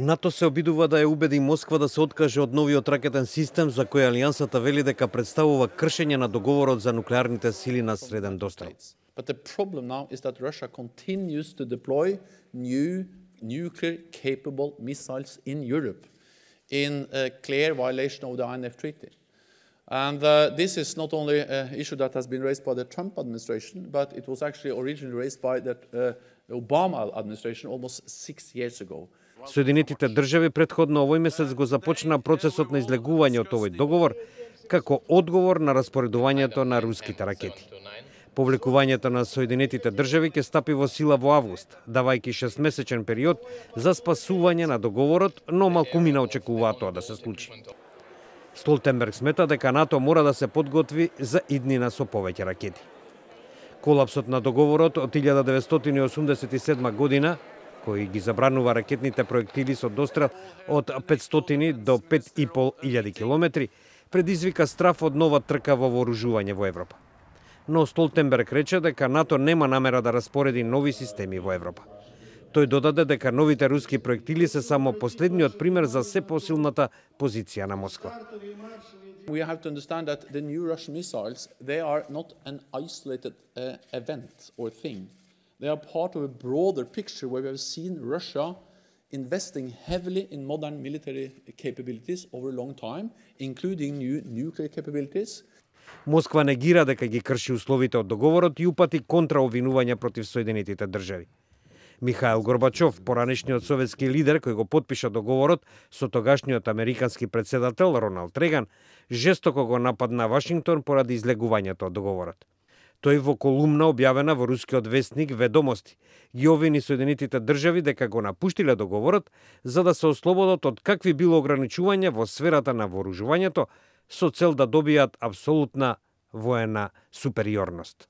НАТО се обидува да ја убеди Москва да се откаже од новиот ракетен систем за кој алијансата вели дека представува кршење на договорот за нуклеарните сили на Среден Достав. But the problem now is that Russia continues to deploy new nuclear capable missiles in Europe in a clear violation of the INF Treaty. And this is not only an issue that has been raised by the Trump administration, but it was actually originally raised by the Obama administration almost 6 years ago. Соединетите држави претходно овој месец го започна процесот на излегување од овој договор како одговор на распоредувањето на руските ракети. Повлекувањето на Соединетите држави ќе стапи во сила во август, давајќи 6-месечен период за спасување на договорот, но малкумина очекуваат тоа да се случи. Столтенберг смета дека НАТО мора да се подготви за иднина со повеќе ракети. Колапсот на договорот од 1987 година, кој ги забранува ракетните проектили со дострел од 500 до 5.500 километри, предизвика страв од нова трка во вооружување во Европа. Но Столтенберг рече дека НАТО нема намера да распореди нови системи во Европа. Тој додаде дека новите руски проектили се само последниот пример за се посилната позиција на Москва. We have to understand that the new Russian missiles, they are not an isolated event or thing. They are part of a broader picture where we have seen Russia investing heavily in modern military capabilities over a long time, including new nuclear capabilities. Москва негира дека ги крши условите од договорот и упати контраобвинувања против Соединетите држави. Михаил Горбачов, поранешниот советски лидер кој го потпиша договорот со тогашниот американски председател Роналд Реган, жестоко го нападна Вашингтон поради излегувањето од договорот. Тој во колумна објавена во рускиот вестник Ведомости ги обвини Соединетите држави дека го напуштиле договорот за да се ослободат од какви било ограничувања во сферата на вооружувањето со цел да добијат апсолутна воена супериорност.